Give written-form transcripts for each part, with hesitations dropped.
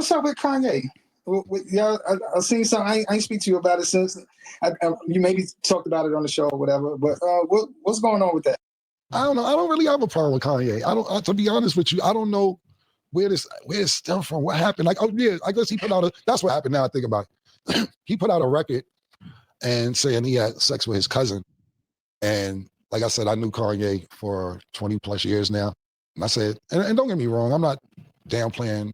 what's up with Kanye? Yeah, I've seen some. I ain't speak to you about it since. You maybe talked about it on the show or whatever. But what's going on with that? I don't know. I don't really have a problem with Kanye. I don't. To be honest with you, I don't know where it stemmed from. What happened? Like, oh yeah, I guess he put out that's what happened. Now I think about it. He put out a record and saying he had sex with his cousin. And like I said, I knew Kanye for 20 plus years now. And I said, and don't get me wrong, I'm not downplaying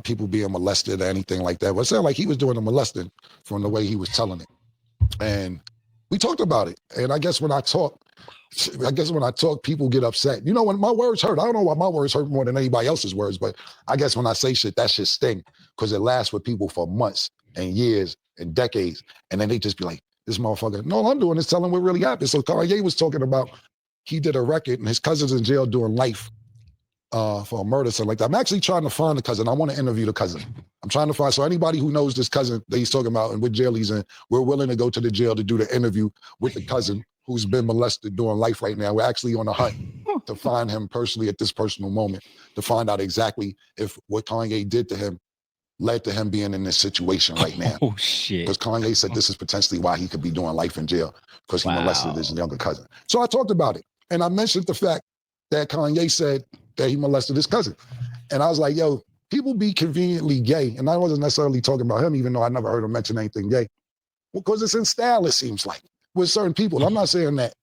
people being molested or anything like that. But it sounded like he was doing the molesting from the way he was telling it. And we talked about it. And I guess when I talk, people get upset. You know, when my words hurt, I don't know why my words hurt more than anybody else's words, but I guess when I say shit, that shit sting because it lasts with people for months and years and decades. And then they just be like, this motherfucker, no, all I'm doing is telling what really happened. So Kanye was talking about, he did a record and his cousin's in jail doing life for a murder, something like that. I'm actually trying to find the cousin. I want to interview the cousin. I'm trying to find, so anybody who knows this cousin that he's talking about and what jail he's in, we're willing to go to the jail to do the interview with the cousin who's been molested doing life right now. We're actually on a hunt to find him personally at this personal moment, to find out exactly if what Kanye did to him led to him being in this situation right now. Oh, shit. Because Kanye said this is potentially why he could be doing life in jail, because he molested his younger cousin. So I talked about it. And I mentioned the fact that Kanye said that he molested his cousin. And I was like, yo, people be conveniently gay. And I wasn't necessarily talking about him, even though I never heard him mention anything gay. Because it's in style, it seems like, with certain people. And I'm not saying that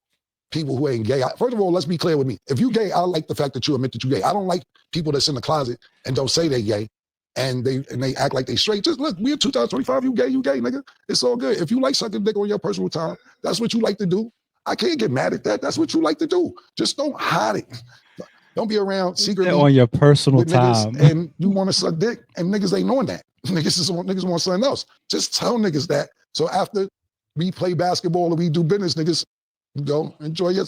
people who ain't gay. First of all, let's be clear with me. If you gay, I like the fact that you admit that you're gay. I don't like people that's in the closet and don't say they gay and they act like they straight. Just look, we're 2025, you gay, nigga. It's all good. If you like sucking dick on your personal time, that's what you like to do. I can't get mad at that. That's what you like to do. Just don't hide it. Don't be around secretly on your personal time and you want to suck dick and niggas ain't knowing that. Niggas want something else. Just tell niggas that. So after we play basketball or we do business, niggas go enjoy your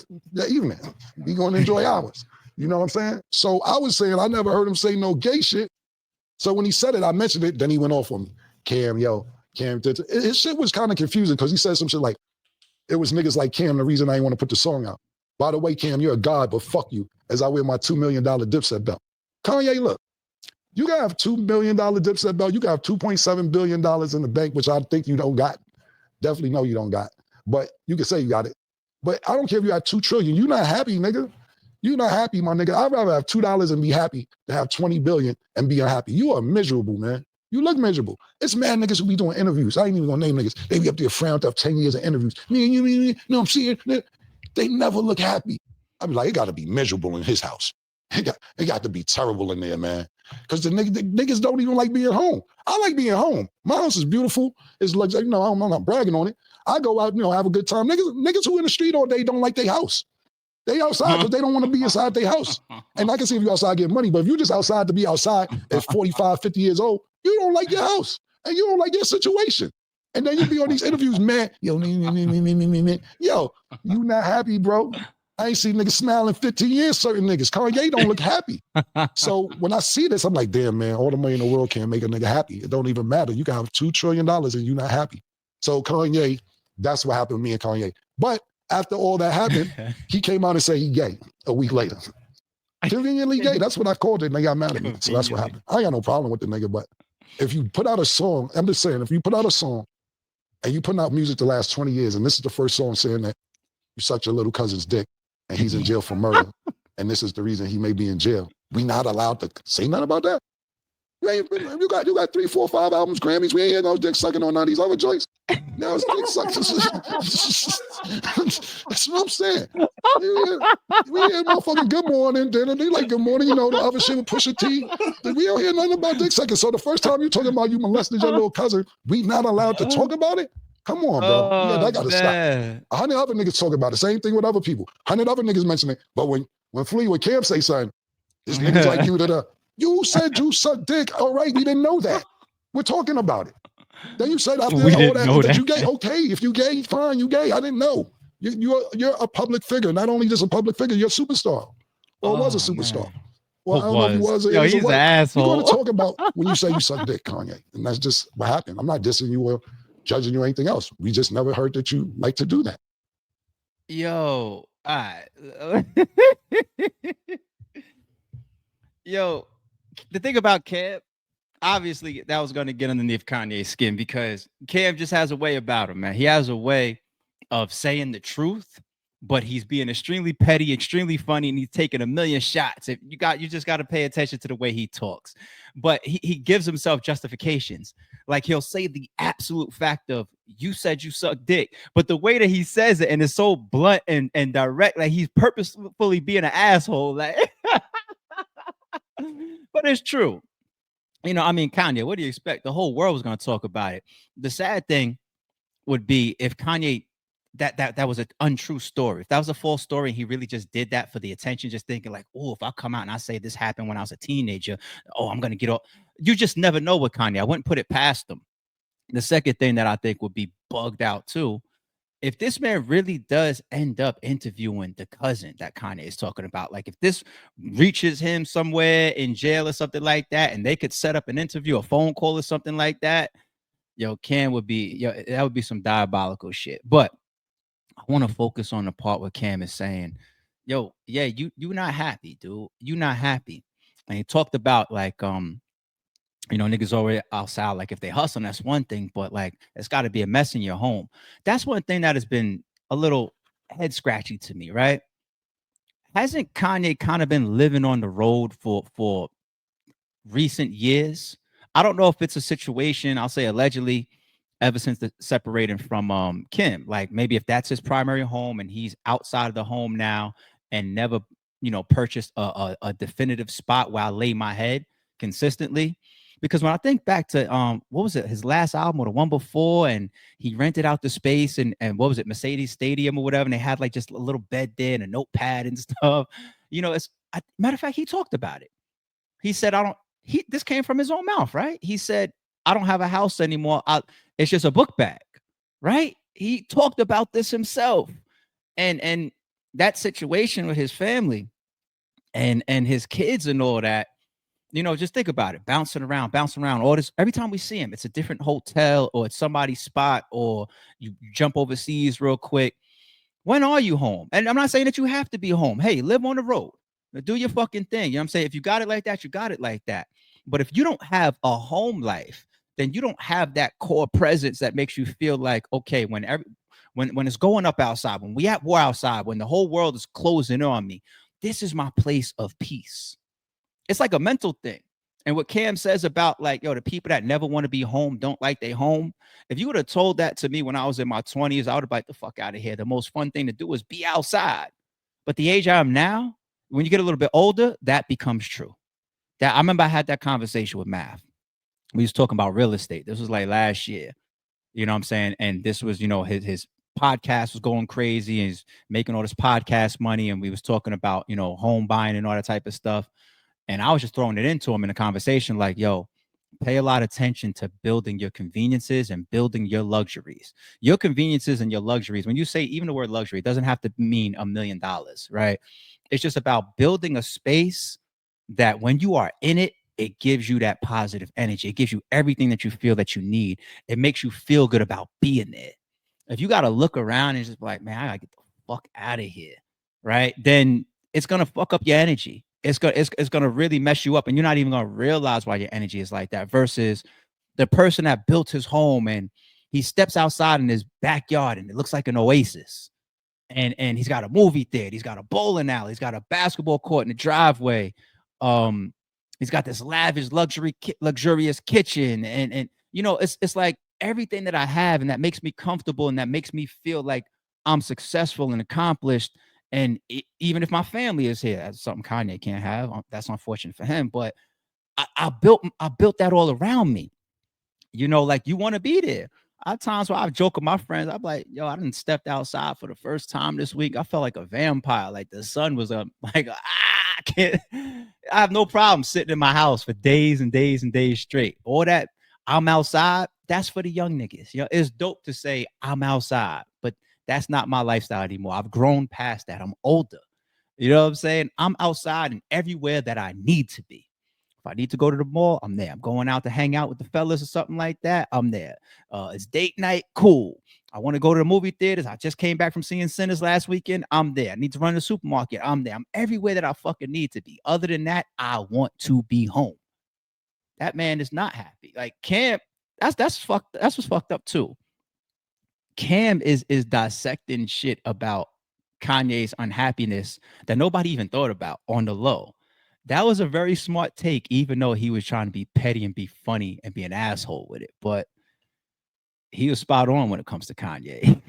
evening. We gonna enjoy ours. You know what I'm saying? So I was saying I never heard him say no gay shit. So when he said it, I mentioned it. Then he went off on me. Cam did it. His shit was kind of confusing because he said some shit like, it was niggas like Cam, the reason I didn't want to put the song out. By the way, Cam, you're a god, but fuck you, as I wear my $2 million Dipset belt. Kanye, look, you got to have $2 million Dipset belt. You got to have $2.7 billion in the bank, which I think you don't got. Definitely know you don't got. But you can say you got it. But I don't care if you have $2 trillion. You're not happy, nigga. You're not happy, my nigga. I'd rather have $2 and be happy than have 20 billion and be unhappy. You are miserable, man. You look miserable. It's mad niggas who be doing interviews. I ain't even gonna name niggas. They be up there frowned up 10 years of interviews. You know I'm seeing? They never look happy. I be like, it gotta be miserable in his house. It got to be terrible in there, man. Because the niggas don't even like being home. I like being home. My house is beautiful. It's like, you know, I'm not bragging on it. I go out, you know, have a good time. Niggas who in the street all day don't like their house. They outside because they don't want to be inside their house. And I can see if you outside getting money, but if you just outside to be outside at 45, 50 years old, you don't like your house and you don't like your situation. And then you be on these interviews, man, yo, you not happy, bro. I ain't seen niggas smiling 15 years, certain niggas. Kanye don't look happy. So when I see this, I'm like, damn, man, all the money in the world can't make a nigga happy. It don't even matter. You can have $2 trillion and you're not happy. So Kanye, that's what happened with me and Kanye. But after all that happened, he came out and said he gay a week later. Conveniently gay. That's what I called it, and they got mad at me. So that's what happened. I ain't got no problem with the nigga, but if you put out a song, I'm just saying, if you put out a song and you put out music the last 20 years, and this is the first song saying that you sucked your little cousin's dick and he's in jail for murder, and this is the reason he may be in jail, we not allowed to say nothing about that? You got 3, 4, 5 albums, Grammys. We ain't had no dick sucking on none of these other joints. Now it's dick sucking. That's what I'm saying. We had motherfucking Good Morning, then they like Good Morning, you know, the other shit with Pusha T. We don't hear nothing about dick sucking. So the first time you talking about you molested your little cousin, we not allowed to talk about it? Come on, bro. Yeah, that gotta stop. 100 other niggas talk about it. Same thing with other people. 100 other niggas mention it. But when Flea with Cam say something, it's niggas like you that you said you suck dick. All right, we didn't know that. We're talking about it. Then you said after all that you gay. Okay, if you gay, fine, you gay. I didn't know. You're a public figure. Not only just a public figure, you're a superstar. Or was a superstar. Man. Well, I don't know if he was. Yo, he's an asshole. You're going to talk about when you say you suck dick, Kanye. And that's just what happened. I'm not dissing you or judging you or anything else. We just never heard that you like to do that. Yo, all right. Yo, the thing about Cam, obviously that was going to get underneath Kanye's skin because Cam just has a way about him, man. He has a way of saying the truth, but he's being extremely petty, extremely funny, and he's taking a million shots. If you just got to pay attention to the way he talks. But he gives himself justifications. Like he'll say the absolute fact of you said you suck dick, but the way that he says it and it's so blunt and direct, like he's purposefully being an asshole. Like, but it's true. You know, I mean, Kanye, what do you expect? The whole world was going to talk about it. The sad thing would be if Kanye that was an untrue story. If that was a false story, he really just did that for the attention, just thinking like, oh, if I come out and I say this happened when I was a teenager, oh, I'm gonna get off. You just never know with Kanye. I wouldn't put it past him. The second thing that I think would be bugged out too, if this man really does end up interviewing the cousin that Kanye is talking about, like if this reaches him somewhere in jail or something like that, and they could set up an interview, a phone call or something like that, Cam would be, that would be some diabolical shit. But I want to focus on the part where Cam is saying, yeah, you not happy, dude. You not happy. And he talked about like, niggas already outside. Like if they hustle, that's one thing, but like it's got to be a mess in your home. That's one thing that has been a little head scratchy to me, right? Hasn't Kanye kind of been living on the road for recent years? I don't know if it's a situation, I'll say allegedly, ever since the separating from Kim. Like maybe if that's his primary home and he's outside of the home now and never, purchased a definitive spot where I lay my head consistently. Because when I think back to what was it, his last album or the one before, and he rented out the space and what was it, Mercedes Stadium or whatever, and they had like just a little bed there and a notepad and stuff. Matter of fact, he talked about it. He said, this came from his own mouth, right? He said, I don't have a house anymore. It's just a book bag, right? He talked about this himself. And that situation with his family and his kids and all that, just think about it. Bouncing around, all this. Every time we see him, it's a different hotel or it's somebody's spot or you jump overseas real quick. When are you home? And I'm not saying that you have to be home. Hey, live on the road. Do your fucking thing. You know what I'm saying? If you got it like that, you got it like that. But if you don't have a home life, then you don't have that core presence that makes you feel like, okay, when it's going up outside, when we at war outside, when the whole world is closing in on me, this is my place of peace. It's like a mental thing. And what Cam says about like, the people that never want to be home don't like their home. If you would have told that to me when I was in my 20s, I would have been like, the fuck out of here. The most fun thing to do is be outside. But the age I am now, when you get a little bit older, that becomes true. That I remember I had that conversation with Math. We was talking about real estate. This was like last year. You know what I'm saying? And this was, his podcast was going crazy and he's making all this podcast money. And we was talking about, home buying and all that type of stuff. And I was just throwing it into him in a conversation like, pay a lot of attention to building your conveniences and building your luxuries. Your conveniences and your luxuries. When you say even the word luxury, it doesn't have to mean $1 million, right? It's just about building a space that when you are in it, it gives you that positive energy. It gives you everything that you feel that you need. It makes you feel good about being there. If you got to look around and just be like, man, I got to get the fuck out of here, right? Then it's going to fuck up your energy. It's going to really mess you up. And you're not even going to realize why your energy is like that versus the person that built his home and he steps outside in his backyard and it looks like an oasis. And he's got a movie theater. He's got a bowling alley. He's got a basketball court in the driveway. He's got this lavish, luxurious kitchen. And it's like everything that I have and that makes me comfortable and that makes me feel like I'm successful and accomplished. And even if my family is here, that's something Kanye can't have. That's unfortunate for him. But I built that all around me. Like you want to be there. I have times where I've joked with my friends. I'm like, I done stepped outside for the first time this week. I felt like a vampire. Like the sun was up. Like, I can't. I have no problem sitting in my house for days and days and days straight. All that I'm outside, that's for the young niggas. It's dope to say I'm outside, but that's not my lifestyle anymore. I've grown past that. I'm older. You know what I'm saying? I'm outside and everywhere that I need to be. If I need to go to the mall, I'm there. I'm going out to hang out with the fellas or something like that, I'm there. It's date night, cool. I want to go to the movie theaters. I just came back from seeing Sinners last weekend, I'm there. I need to run to the supermarket, I'm there. I'm everywhere that I fucking need to be. Other than that, I want to be home. that man is not happy. Like Cam, that's what's fucked up too. Cam is dissecting shit about Kanye's unhappiness that nobody even thought about on the low. That was a very smart take, even though he was trying to be petty and be funny and be an asshole with it. But he was spot on when it comes to Kanye.